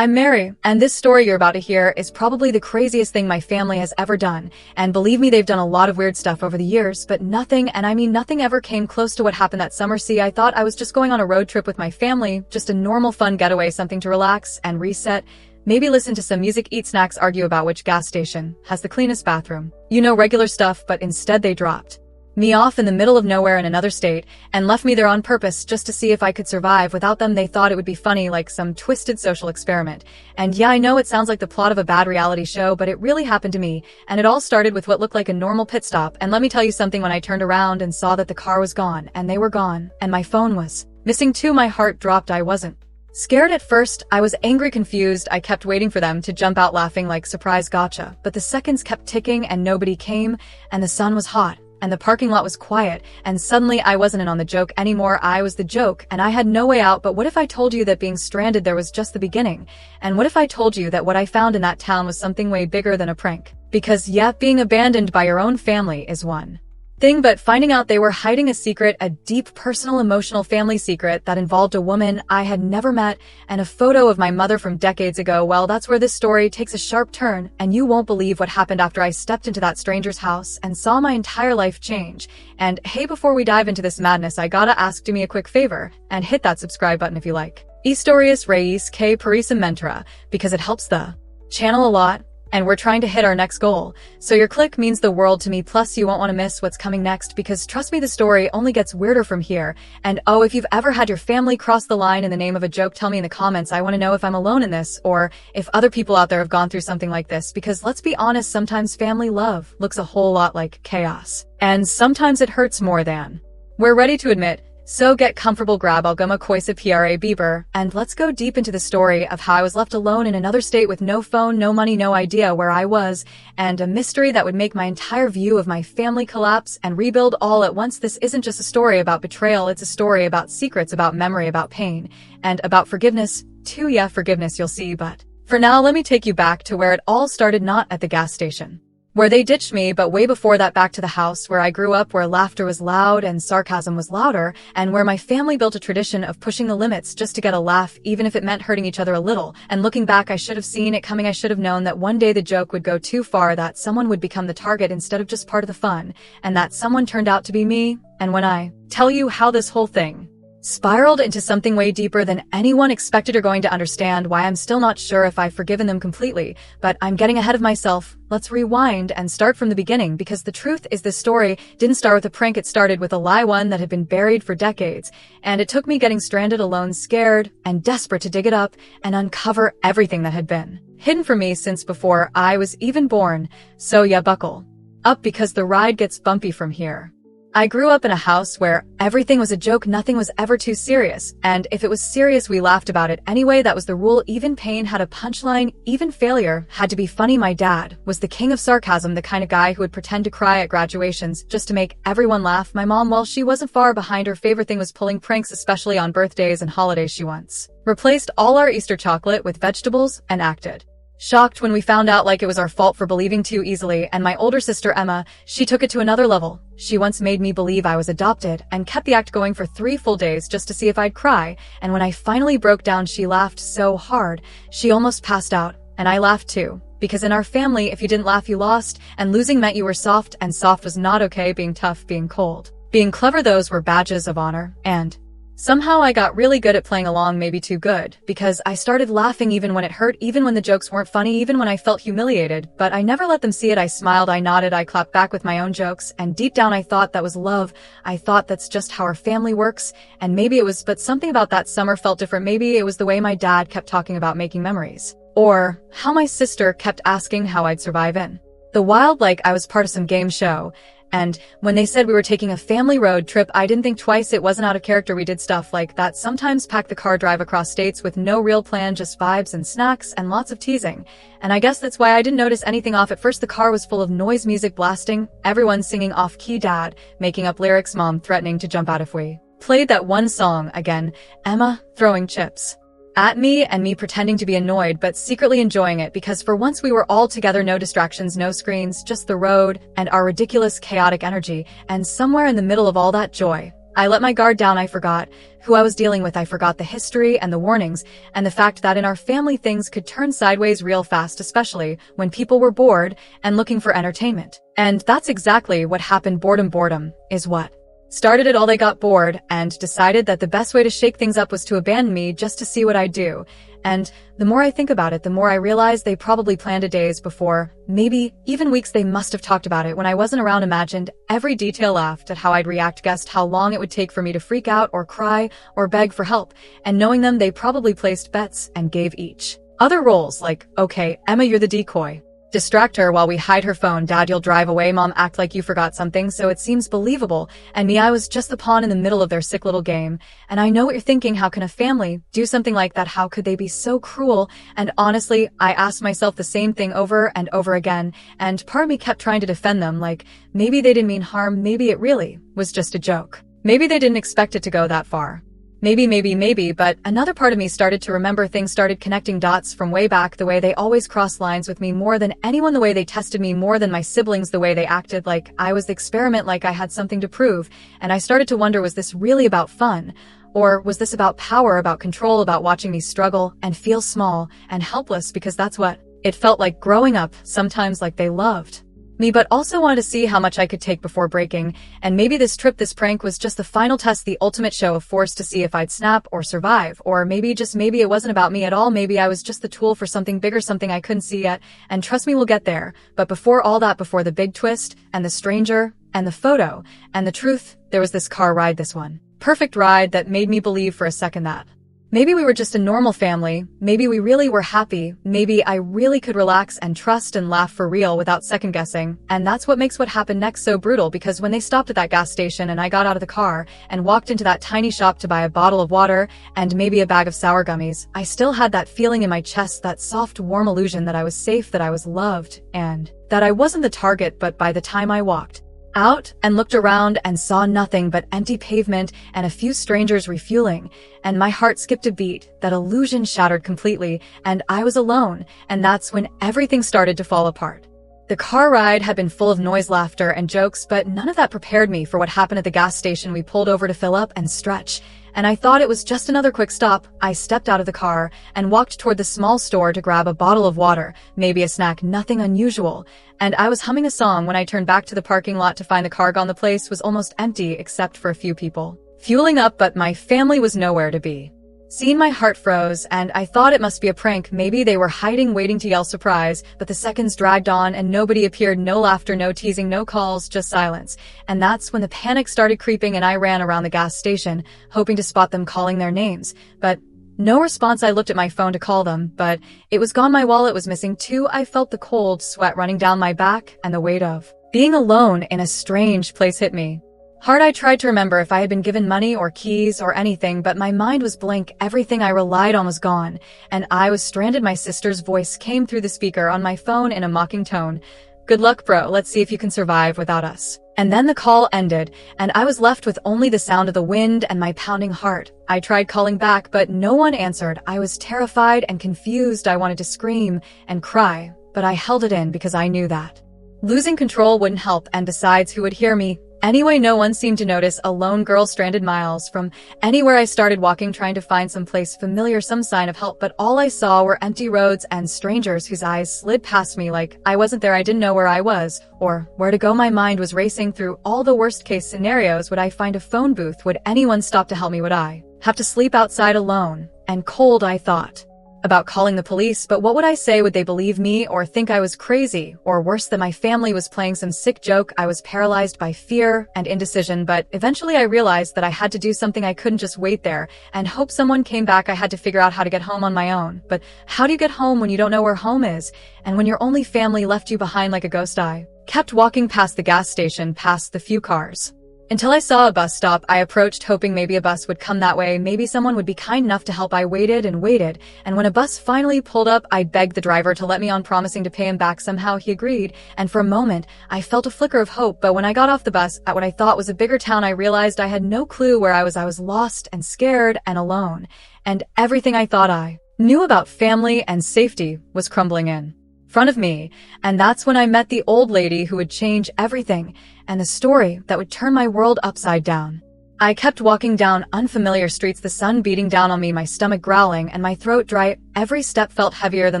I'm Mary, and this story you're about to hear is probably the craziest thing my family has ever done. And believe me, they've done a lot of weird stuff over the years, but nothing, and I mean nothing, ever came close to what happened that summer. See, I thought I was just going on a road trip with my family, just a normal fun getaway, something to relax and reset. Maybe listen to some music, eat snacks, argue about which gas station has the cleanest bathroom. You know, regular stuff, but instead they dropped me off in the middle of nowhere in another state and left me there on purpose just to see if I could survive without them. They thought it would be funny, like some twisted social experiment. And yeah, I know it sounds like the plot of a bad reality show, but it really happened to me. And it all started with what looked like a normal pit stop. And let me tell you something, when I turned around and saw that the car was gone, and they were gone, and my phone was missing too, my heart dropped. I wasn't scared at first. I was angry, confused. I kept waiting for them to jump out laughing like surprise gotcha. But the seconds kept ticking and nobody came, and the sun was hot, and the parking lot was quiet, and suddenly I wasn't in on the joke anymore. I was the joke, and I had no way out. But what if I told you that being stranded there was just the beginning? And what if I told you that what I found in that town was something way bigger than a prank? Because yeah, being abandoned by your own family is one thing, but finding out they were hiding a secret, a deep, personal, emotional family secret that involved a woman I had never met and a photo of my mother from decades ago, well, that's where this story takes a sharp turn, and you won't believe what happened after I stepped into that stranger's house and saw my entire life change. And hey, before we dive into this madness, I gotta ask, do me a quick favor and hit that subscribe button if you like Historias Reis que Parisa Mentora, because it helps the channel a lot. And we're trying to hit our next goal, so your click means the world to me. Plus, you won't want to miss what's coming next, because trust me, the story only gets weirder from here. And oh, if you've ever had your family cross the line in the name of a joke, tell me in the comments. I want to know if I'm alone in this, or if other people out there have gone through something like this, because let's be honest, sometimes family love looks a whole lot like chaos. And sometimes it hurts more than we're ready to admit. So get comfortable, grab alguma coisa para beber, and let's go deep into the story of how I was left alone in another state with no phone, no money, no idea where I was, and a mystery that would make my entire view of my family collapse and rebuild all at once. This isn't just a story about betrayal, it's a story about secrets, about memory, about pain, and about forgiveness too. Yeah, forgiveness, you'll see, but for now, let me take you back to where it all started, not at the gas station where they ditched me, but way before that, back to the house where I grew up, where laughter was loud and sarcasm was louder, and where my family built a tradition of pushing the limits just to get a laugh, even if it meant hurting each other a little. And looking back, I should have seen it coming. I should have known that one day the joke would go too far, that someone would become the target instead of just part of the fun, and that someone turned out to be me. And when I tell you how this whole thing spiraled into something way deeper than anyone expected, you're going to understand why I'm still not sure if I've forgiven them completely. But I'm getting ahead of myself. Let's rewind and start from the beginning, because the truth is, this story didn't start with a prank. It started with a lie, one that had been buried for decades. And it took me getting stranded alone, scared and desperate to dig it up and uncover everything that had been hidden from me since before I was even born. So yeah, buckle up, because the ride gets bumpy from here. I grew up in a house where everything was a joke, nothing was ever too serious, and if it was serious, we laughed about it anyway. That was the rule. Even pain had a punchline, even failure had to be funny. My dad was the king of sarcasm, the kind of guy who would pretend to cry at graduations just to make everyone laugh. My mom, well, she wasn't far behind. Her favorite thing was pulling pranks, especially on birthdays and holidays. She once replaced all our Easter chocolate with vegetables and acted shocked when we found out, like it was our fault for believing too easily. And my older sister Emma, she took it to another level. She once made me believe I was adopted and kept the act going for 3 full days just to see if I'd cry. And when I finally broke down, she laughed so hard she almost passed out. And I laughed too, because in our family, if you didn't laugh, you lost, and losing meant you were soft, and soft was not okay. Being tough, being cold, being clever, those were badges of honor. And somehow I got really good at playing along, maybe too good, because I started laughing even when it hurt, even when the jokes weren't funny, even when I felt humiliated. But I never let them see it. I smiled, I nodded, I clapped back with my own jokes, and deep down I thought that was love. I thought that's just how our family works, and maybe it was, but something about that summer felt different. Maybe it was the way my dad kept talking about making memories, or how my sister kept asking how I'd survive in the wild, like I was part of some game show. And when they said we were taking a family road trip, I didn't think twice. It wasn't out of character. We did stuff like that, sometimes pack the car, drive across states with no real plan, just vibes and snacks and lots of teasing. And I guess that's why I didn't notice anything off at first. The car was full of noise, music blasting, everyone singing off-key, dad making up lyrics, mom threatening to jump out if we played that one song again, Emma throwing chips at me, and me pretending to be annoyed but secretly enjoying it, because for once we were all together, no distractions, no screens, just the road and our ridiculous chaotic energy. And somewhere in the middle of all that joy, I let my guard down. I forgot who I was dealing with. I forgot the history and the warnings and the fact that in our family things could turn sideways real fast, especially when people were bored and looking for entertainment. And that's exactly what happened. Boredom is what started it all. They got bored and decided that the best way to shake things up was to abandon me just to see what I'd do. And the more I think about it, the more I realize they probably planned it days before, maybe even weeks. They must have talked about it when I wasn't around, imagined every detail, laughed at how I'd react, guessed how long it would take for me to freak out or cry or beg for help. And knowing them, they probably placed bets and gave each other roles like, okay, Emma, you're the decoy. Distract her while we hide her phone. Dad, you'll drive away. Mom, act like you forgot something so it seems believable. And me, I was just the pawn in the middle of their sick little game. And I know what you're thinking. How can a family do something like that? How could they be so cruel? And honestly, I asked myself the same thing over and over again. And part of me kept trying to defend them, like maybe they didn't mean harm. Maybe it really was just a joke. Maybe they didn't expect it to go that far. Maybe, but another part of me started to remember things, started connecting dots from way back, the way they always crossed lines with me more than anyone, the way they tested me more than my siblings, the way they acted like I was the experiment, like I had something to prove. And I started to wonder, was this really about fun? Or was this about power, about control, about watching me struggle and feel small and helpless? Because that's what it felt like growing up, sometimes like they loved me, but also wanted to see how much I could take before breaking. And maybe this trip, this prank was just the final test, the ultimate show of force to see if I'd snap or survive. Or maybe, just maybe, it wasn't about me at all. Maybe I was just the tool for something bigger, something I couldn't see yet. And trust me, we'll get there. But before all that, before the big twist and the stranger and the photo and the truth, there was this car ride, this one perfect ride that made me believe for a second that maybe we were just a normal family. Maybe we really were happy. Maybe I really could relax and trust and laugh for real without second guessing. And that's what makes what happened next so brutal, because when they stopped at that gas station and I got out of the car and walked into that tiny shop to buy a bottle of water and maybe a bag of sour gummies, I still had that feeling in my chest, that soft, warm illusion that I was safe, that I was loved, and that I wasn't the target. But by the time I walked out and looked around and saw nothing but empty pavement and a few strangers refueling, and my heart skipped a beat. That illusion shattered completely, and I was alone. And that's when everything started to fall apart. The car ride had been full of noise, laughter, and jokes, but none of that prepared me for what happened at the gas station. We pulled over to fill up and stretch, and I thought it was just another quick stop. I stepped out of the car and walked toward the small store to grab a bottle of water, maybe a snack, nothing unusual. And I was humming a song when I turned back to the parking lot to find the car gone. The place was almost empty except for a few people fueling up, but my family was nowhere to be seen. My heart froze, and I thought it must be a prank. Maybe they were hiding, waiting to yell surprise. But the seconds dragged on and nobody appeared. No laughter, no teasing, no calls, just silence. And that's when the panic started creeping, and I ran around the gas station, hoping to spot them calling their names. But no response. I looked at my phone to call them, but it was gone. My wallet was missing too. I felt the cold sweat running down my back, and the weight of being alone in a strange place hit me hard. I tried to remember if I had been given money or keys or anything, but my mind was blank. Everything I relied on was gone, and I was stranded. My sister's voice came through the speaker on my phone in a mocking tone. Good luck, bro. Let's see if you can survive without us. And then the call ended, and I was left with only the sound of the wind and my pounding heart. I tried calling back, but no one answered. I was terrified and confused. I wanted to scream and cry, but I held it in because I knew that losing control wouldn't help, and besides, who would hear me? Anyway, no one seemed to notice. A lone girl stranded miles from anywhere. I started walking, trying to find some place familiar, some sign of help, but all I saw were empty roads and strangers whose eyes slid past me like I wasn't there. I didn't know where I was or where to go. My mind was racing through all the worst-case scenarios. Would I find a phone booth? Would anyone stop to help me? Would I have to sleep outside alone and cold? I thought about calling the police, but what would I say? Would they believe me or think I was crazy? Or worse, that my family was playing some sick joke? I was paralyzed by fear and indecision, but eventually I realized that I had to do something. I couldn't just wait there and hope someone came back. I had to figure out how to get home on my own. But how do you get home when you don't know where home is, and when your only family left you behind like a ghost? I kept walking past the gas station, past the few cars, until I saw a bus stop. I approached, hoping maybe a bus would come that way. Maybe someone would be kind enough to help. I waited and waited, and when a bus finally pulled up, I begged the driver to let me on, promising to pay him back. Somehow he agreed, and for a moment, I felt a flicker of hope. But when I got off the bus at what I thought was a bigger town, I realized I had no clue where I was. I was lost and scared and alone, and everything I thought I knew about family and safety was crumbling in front of me. And that's when I met the old lady who would change everything, and the story that would turn my world upside down. I kept walking down unfamiliar streets, the sun beating down on me, my stomach growling, and my throat dry. Every step felt heavier than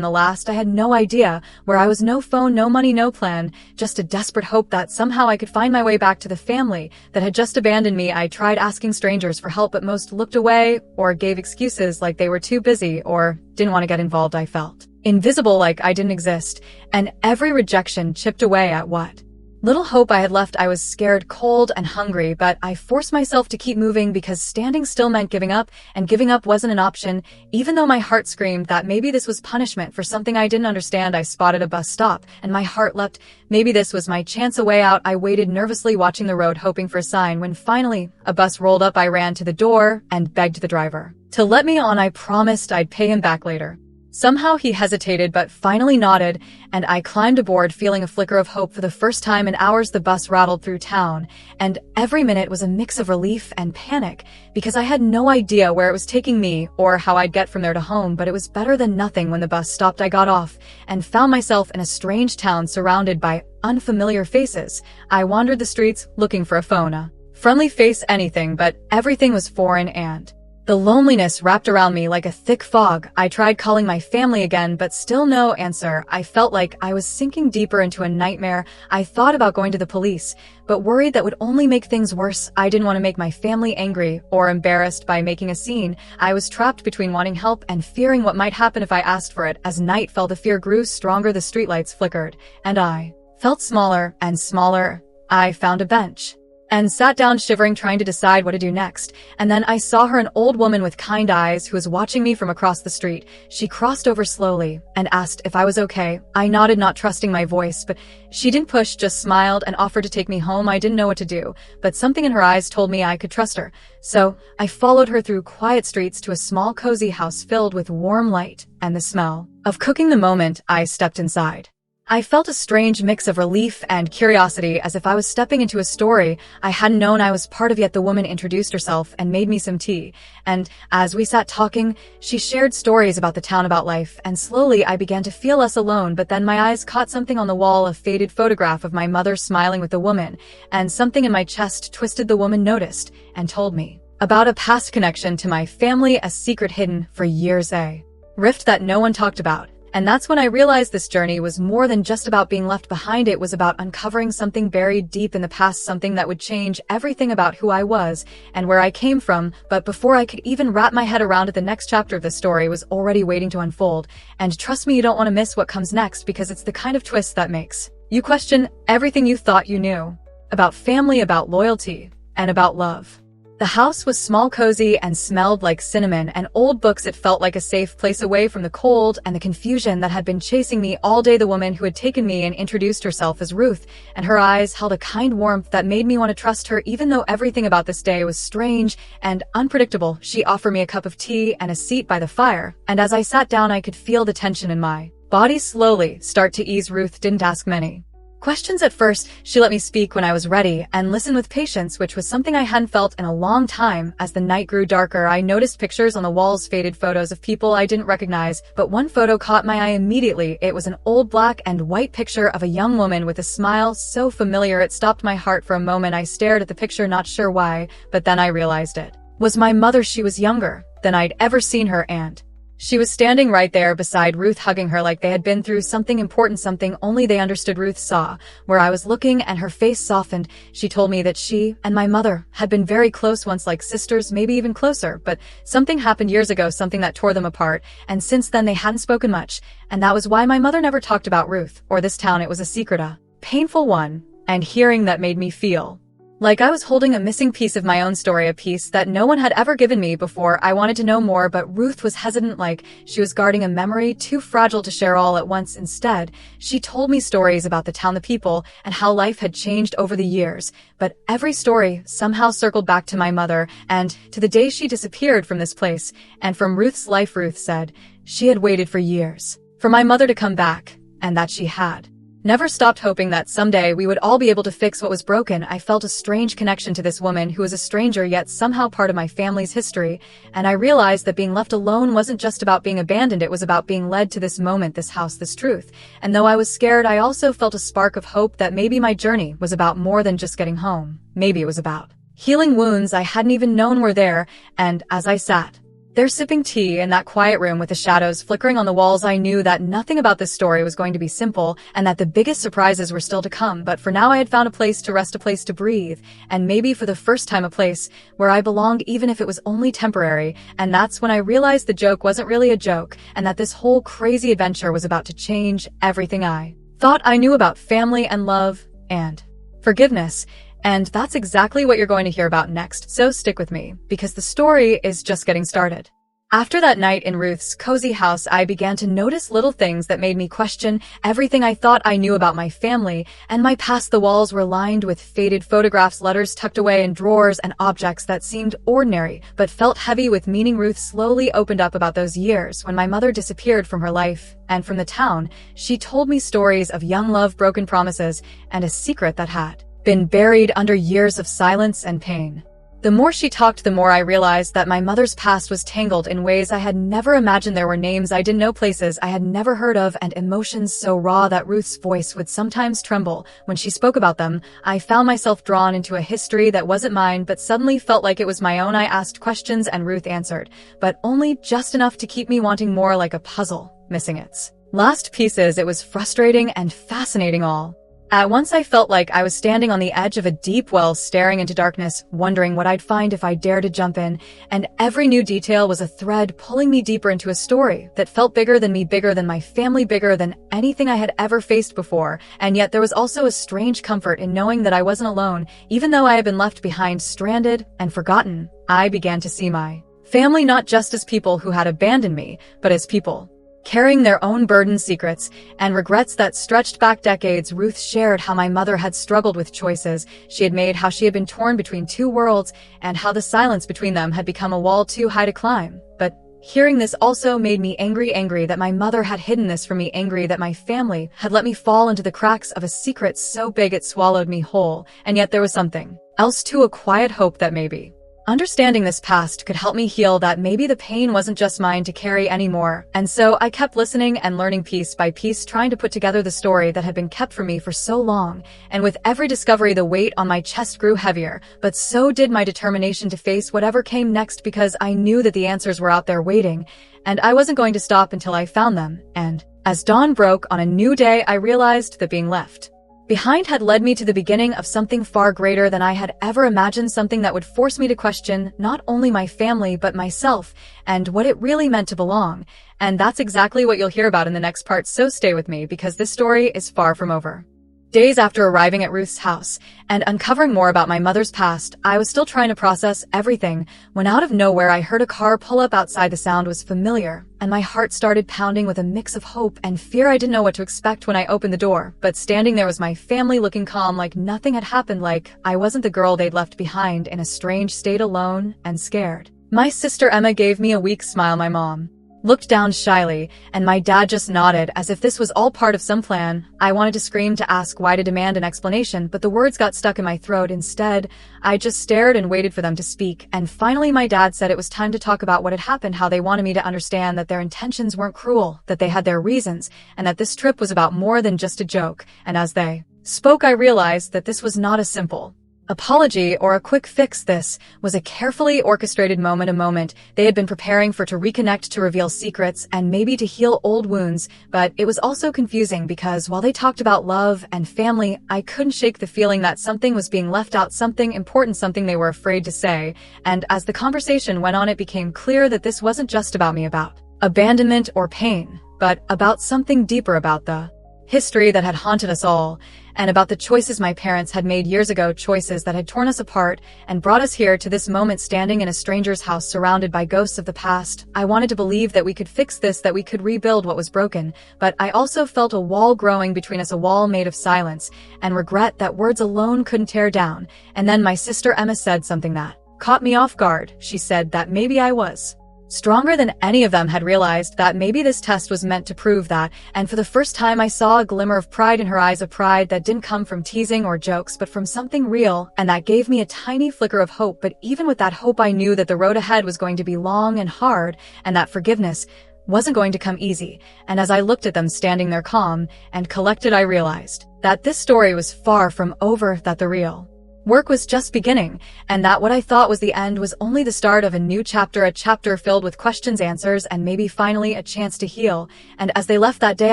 the last. I had no idea where I was, no phone, no money, no plan, just a desperate hope that somehow I could find my way back to the family that had just abandoned me. I tried asking strangers for help, but most looked away or gave excuses like they were too busy or didn't want to get involved. I felt invisible, like I didn't exist, and every rejection chipped away at what little hope I had left. I was scared, cold, and hungry, but I forced myself to keep moving because standing still meant giving up, and giving up wasn't an option, even though my heart screamed that maybe this was punishment for something I didn't understand. I spotted a bus stop, and my heart leapt. Maybe this was my chance, a way out. I waited nervously, watching the road, hoping for a sign. When finally a bus rolled up, I ran to the door and begged the driver to let me on. I promised I'd pay him back later. Somehow he hesitated but finally nodded, and I climbed aboard, feeling a flicker of hope. For the first time in hours, the bus rattled through town, and every minute was a mix of relief and panic, because I had no idea where it was taking me or how I'd get from there to home. But it was better than nothing. When the bus stopped, I got off and found myself in a strange town surrounded by unfamiliar faces. I wandered the streets looking for a phone, a friendly face, anything, but everything was foreign, and the loneliness wrapped around me like a thick fog. I tried calling my family again, but still no answer. I felt like I was sinking deeper into a nightmare. I thought about going to the police, but worried that would only make things worse. I didn't want to make my family angry or embarrassed by making a scene. I was trapped between wanting help and fearing what might happen if I asked for it. As night fell, the fear grew stronger. The streetlights flickered, and I felt smaller and smaller. I found a bench and sat down, shivering, trying to decide what to do next. And then I saw her, an old woman with kind eyes who was watching me from across the street. She crossed over slowly and asked if I was okay. I nodded, not trusting my voice, but she didn't push, just smiled and offered to take me home. I didn't know what to do, but something in her eyes told me I could trust her. So I followed her through quiet streets to a small, cozy house filled with warm light and the smell of cooking. The moment I stepped inside, I felt a strange mix of relief and curiosity, as if I was stepping into a story I hadn't known I was part of yet. The woman introduced herself and made me some tea, and as we sat talking, she shared stories about the town, about life, and slowly I began to feel less alone. But then my eyes caught something on the wall, a faded photograph of my mother smiling with the woman, and something in my chest twisted. The woman noticed and told me about a past connection to my family, a secret hidden for years, a rift that no one talked about. And that's when I realized this journey was more than just about being left behind. It was about uncovering something buried deep in the past, something that would change everything about who I was and where I came from. But before I could even wrap my head around it, the next chapter of the story was already waiting to unfold. And trust me, you don't want to miss what comes next, because it's the kind of twist that makes you question everything you thought you knew about family, about loyalty, and about love. The house was small, cozy, and smelled like cinnamon and old books. It felt like a safe place, away from the cold and the confusion that had been chasing me all day. The woman who had taken me and introduced herself as Ruth, and her eyes held a kind warmth that made me want to trust her, even though everything about this day was strange and unpredictable. She offered me a cup of tea and a seat by the fire, and as I sat down, I could feel the tension in my body slowly start to ease. Ruth didn't ask many questions at first. She let me speak when I was ready and listen with patience, which was something I hadn't felt in a long time. As the night grew darker, I noticed pictures on the walls, faded photos of people I didn't recognize, but one photo caught my eye immediately. It was an old black and white picture of a young woman with a smile so familiar it stopped my heart for a moment. I stared at the picture, not sure why, but then I realized it was my mother. She was younger than I'd ever seen her, and she was standing right there beside Ruth, hugging her like they had been through something important, something only they understood. Ruth saw where I was looking, and her face softened. She told me that she and my mother had been very close once, like sisters, maybe even closer, but something happened years ago, something that tore them apart, and since then they hadn't spoken much, and that was why my mother never talked about Ruth or this town. It was a secret, a painful one, and hearing that made me feel like I was holding a missing piece of my own story, a piece that no one had ever given me before. I wanted to know more, but Ruth was hesitant, like she was guarding a memory too fragile to share all at once. Instead, she told me stories about the town, the people, and how life had changed over the years. But every story somehow circled back to my mother and to the day she disappeared from this place and from Ruth's life. Ruth said she had waited for years for my mother to come back, and that she had never stopped hoping that someday we would all be able to fix what was broken. I felt a strange connection to this woman who was a stranger yet somehow part of my family's history, and I realized that being left alone wasn't just about being abandoned, it was about being led to this moment, this house, this truth. And though I was scared, I also felt a spark of hope that maybe my journey was about more than just getting home. Maybe it was about healing wounds I hadn't even known were there, and as I sat there sipping tea in that quiet room with the shadows flickering on the walls, I knew that nothing about this story was going to be simple and that the biggest surprises were still to come. But for now I had found a place to rest, a place to breathe, and maybe for the first time a place where I belonged, even if it was only temporary. And that's when I realized the joke wasn't really a joke, and that this whole crazy adventure was about to change everything I thought I knew about family and love and forgiveness. And that's exactly what you're going to hear about next, so stick with me, because the story is just getting started. After that night in Ruth's cozy house, I began to notice little things that made me question everything I thought I knew about my family and my past. The walls were lined with faded photographs, letters tucked away in drawers, and objects that seemed ordinary but felt heavy with meaning. Ruth slowly opened up about those years when my mother disappeared from her life and from the town. She told me stories of young love, broken promises, and a secret that had been buried under years of silence and pain. The more she talked, the more I realized that my mother's past was tangled in ways I had never imagined. There were names I didn't know, places I had never heard of, and emotions so raw that Ruth's voice would sometimes tremble when she spoke about them. I found myself drawn into a history that wasn't mine, but suddenly felt like it was my own. I asked questions and Ruth answered, but only just enough to keep me wanting more, like a puzzle missing its last pieces. It was frustrating and fascinating all at once. I felt like I was standing on the edge of a deep well, staring into darkness, wondering what I'd find if I dared to jump in, and every new detail was a thread pulling me deeper into a story that felt bigger than me, bigger than my family, bigger than anything I had ever faced before. And yet there was also a strange comfort in knowing that I wasn't alone. Even though I had been left behind, stranded, and forgotten, I began to see my family not just as people who had abandoned me, but as people carrying their own burdens, secrets, and regrets that stretched back decades. Ruth shared how my mother had struggled with choices she had made, how she had been torn between two worlds, and how the silence between them had become a wall too high to climb. But hearing this also made me angry that my mother had hidden this from me, angry that my family had let me fall into the cracks of a secret so big it swallowed me whole. And yet there was something else too, a quiet hope that maybe understanding this past could help me heal, that maybe the pain wasn't just mine to carry anymore. And so I kept listening and learning piece by piece, trying to put together the story that had been kept from me for so long. And with every discovery, the weight on my chest grew heavier, but so did my determination to face whatever came next, because I knew that the answers were out there waiting, and I wasn't going to stop until I found them. And as dawn broke on a new day, I realized that being left behind had led me to the beginning of something far greater than I had ever imagined, something that would force me to question not only my family but myself and what it really meant to belong. And that's exactly what you'll hear about in the next part, so stay with me because this story is far from over. Days after arriving at Ruth's house and uncovering more about my mother's past, I was still trying to process everything when out of nowhere I heard a car pull up outside. The sound was familiar, and my heart started pounding with a mix of hope and fear. I didn't know what to expect when I opened the door, but standing there was my family, looking calm, like nothing had happened, like I wasn't the girl they'd left behind in a strange state, alone and scared. My sister Emma gave me a weak smile. My mom looked down shyly, and my dad just nodded as if this was all part of some plan. I wanted to scream, to ask why, to demand an explanation, but the words got stuck in my throat. Instead, I just stared and waited for them to speak. And finally my dad said it was time to talk about what had happened, how they wanted me to understand that their intentions weren't cruel, that they had their reasons, and that this trip was about more than just a joke. And as they spoke, I realized that this was not a simple apology or a quick fix. This was a carefully orchestrated moment, a moment they had been preparing for, to reconnect, to reveal secrets, and maybe to heal old wounds. But it was also confusing because while they talked about love and family, I couldn't shake the feeling that something was being left out, something important, something they were afraid to say. And as the conversation went on, it became clear that this wasn't just about me, about abandonment or pain, but about something deeper, about the history that had haunted us all, and about the choices my parents had made years ago, choices that had torn us apart and brought us here to this moment, standing in a stranger's house surrounded by ghosts of the past. I wanted to believe that we could fix this, that we could rebuild what was broken, but I also felt a wall growing between us, a wall made of silence and regret that words alone couldn't tear down. And then my sister Emma said something that caught me off guard. She said that maybe I was stronger than any of them had realized, that maybe this test was meant to prove that. And for the first time I saw a glimmer of pride in her eyes, a pride that didn't come from teasing or jokes, but from something real, and that gave me a tiny flicker of hope. But even with that hope, I knew that the road ahead was going to be long and hard, and that forgiveness wasn't going to come easy. And as I looked at them standing there calm and collected, I realized that this story was far from over, that the real Work was just beginning, and that what I thought was the end was only the start of a new chapter, a chapter filled with questions, answers, and maybe finally a chance to heal. And as they left that day,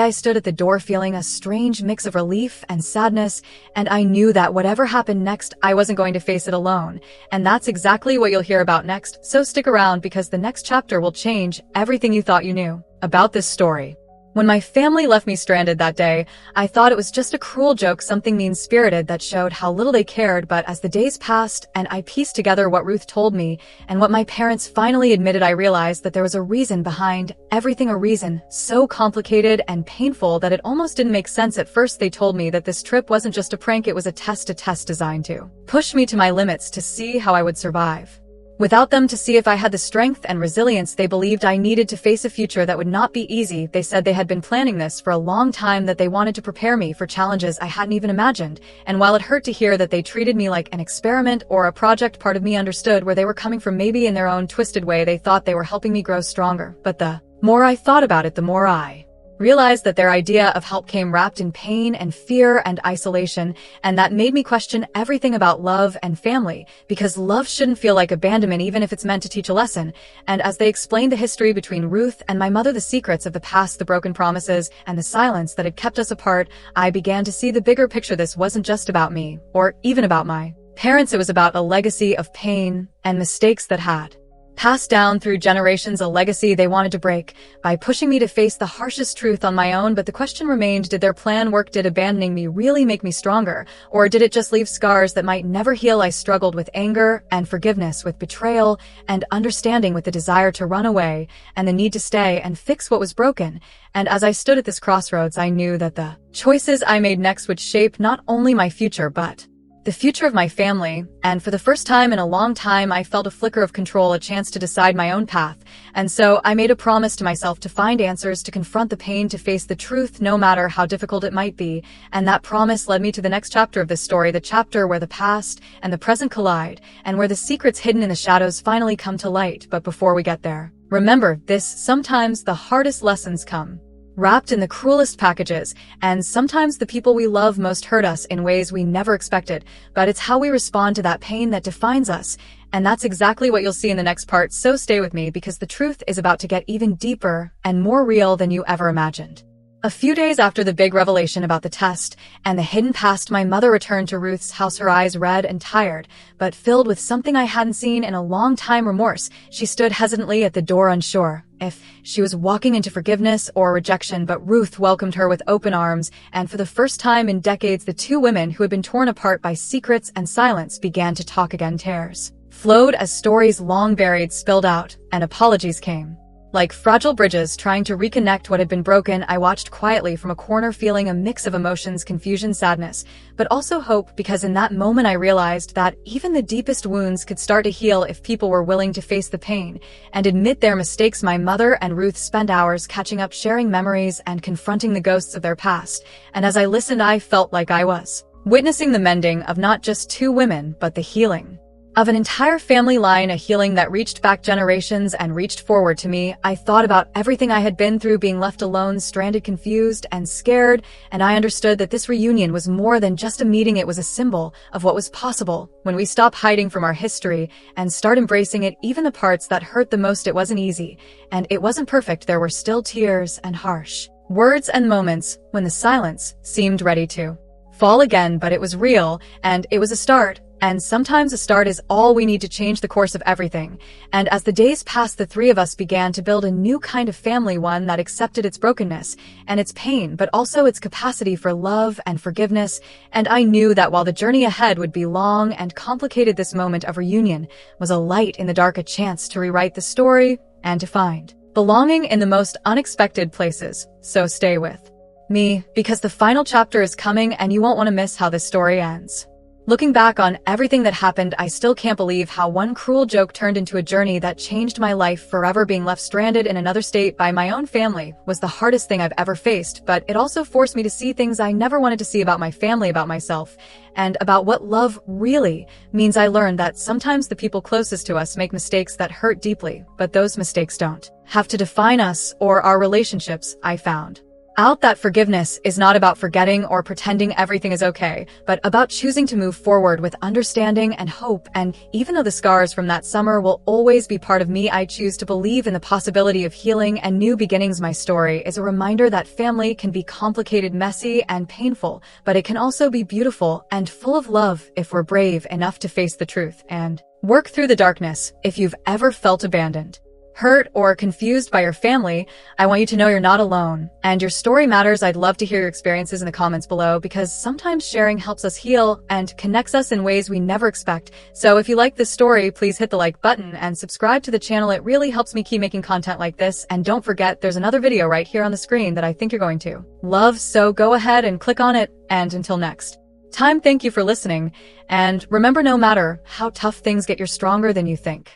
I stood at the door feeling a strange mix of relief and sadness, and I knew that whatever happened next, I wasn't going to face it alone. And that's exactly what you'll hear about next, so stick around because the next chapter will change everything you thought you knew about this story. When my family left me stranded that day, I thought it was just a cruel joke, something mean-spirited that showed how little they cared, but as the days passed and I pieced together what Ruth told me and what my parents finally admitted, I realized that there was a reason behind everything, a reason so complicated and painful that it almost didn't make sense at first. They told me that this trip wasn't just a prank, it was a test designed to push me to my limits, to see how I would survive. Without them, to see if I had the strength and resilience they believed I needed to face a future that would not be easy. They said they had been planning this for a long time, that they wanted to prepare me for challenges I hadn't even imagined. And while it hurt to hear that they treated me like an experiment or a project, part of me understood where they were coming from. Maybe in their own twisted way, they thought they were helping me grow stronger. But the more I thought about it, the more I realized that their idea of help came wrapped in pain and fear and isolation, and that made me question everything about love and family, because love shouldn't feel like abandonment even if it's meant to teach a lesson. And as they explained the history between Ruth and my mother, the secrets of the past, the broken promises, and the silence that had kept us apart, I began to see the bigger picture. This wasn't just about me, or even about my parents. It was about a legacy of pain and mistakes that had passed down through generations, a legacy they wanted to break by pushing me to face the harshest truth on my own. But the question remained, did their plan work? Did abandoning me really make me stronger? Or did it just leave scars that might never heal? I struggled with anger and forgiveness, with betrayal and understanding, with the desire to run away and the need to stay and fix what was broken. And as I stood at this crossroads, I knew that the choices I made next would shape not only my future, but the future of my family. And for the first time in a long time, I felt a flicker of control, a chance to decide my own path. And so I made a promise to myself to find answers, to confront the pain, to face the truth, no matter how difficult it might be. And that promise led me to the next chapter of this story, the chapter where the past and the present collide, and where the secrets hidden in the shadows finally come to light. But before we get there, remember this: sometimes the hardest lessons come wrapped in the cruelest packages, and sometimes the people we love most hurt us in ways we never expected. But it's how we respond to that pain that defines us, and that's exactly what you'll see in the next part. So stay with me, because the truth is about to get even deeper and more real than you ever imagined. A few days after the big revelation about the test and the hidden past, my mother returned to Ruth's house, her eyes red and tired, but filled with something I hadn't seen in a long time: remorse. She stood hesitantly at the door, unsure if she was walking into forgiveness or rejection, but Ruth welcomed her with open arms, and for the first time in decades, the two women who had been torn apart by secrets and silence began to talk again. Tears flowed as stories long buried spilled out, and apologies came like fragile bridges, trying to reconnect what had been broken. I watched quietly from a corner, feeling a mix of emotions: confusion, sadness, but also hope, because in that moment I realized that even the deepest wounds could start to heal if people were willing to face the pain and admit their mistakes. My mother and Ruth spent hours catching up, sharing memories, and confronting the ghosts of their past. And as I listened, I felt like I was witnessing the mending of not just two women, but the healing of an entire family line, a healing that reached back generations and reached forward to me. I thought about everything I had been through, being left alone, stranded, confused, and scared, and I understood that this reunion was more than just a meeting. It was a symbol of what was possible when we stop hiding from our history and start embracing it. Even the parts that hurt the most, it wasn't easy, and it wasn't perfect. There were still tears and harsh words and moments when the silence seemed ready to fall again, but it was real, and it was a start. And sometimes a start is all we need to change the course of everything. And as the days passed, the three of us began to build a new kind of family, one that accepted its brokenness and its pain, but also its capacity for love and forgiveness. And I knew that while the journey ahead would be long and complicated, this moment of reunion was a light in the dark, a chance to rewrite the story and to find belonging in the most unexpected places. So stay with me, because the final chapter is coming and you won't want to miss how this story ends. Looking back on everything that happened, I still can't believe how one cruel joke turned into a journey that changed my life forever. Being left stranded in another state by my own family was the hardest thing I've ever faced, but it also forced me to see things I never wanted to see about my family, about myself, and about what love really means. I learned that sometimes the people closest to us make mistakes that hurt deeply, but those mistakes don't have to define us or our relationships. I found Out that forgiveness is not about forgetting or pretending everything is okay, but about choosing to move forward with understanding and hope. And even though the scars from that summer will always be part of me, I choose to believe in the possibility of healing and new beginnings. My story is a reminder that family can be complicated, messy, and painful, but it can also be beautiful and full of love if we're brave enough to face the truth and work through the darkness. If you've ever felt abandoned, hurt, or confused by your family, I want you to know you're not alone, and your story matters. I'd love to hear your experiences in the comments below, because sometimes sharing helps us heal and connects us in ways we never expect. So if you like this story, please hit the like button and subscribe to the channel. It really helps me keep making content like this. And don't forget, there's another video right here on the screen that I think you're going to love, so go ahead and click on it. And until next time, thank you for listening, and remember, no matter how tough things get, you're stronger than you think.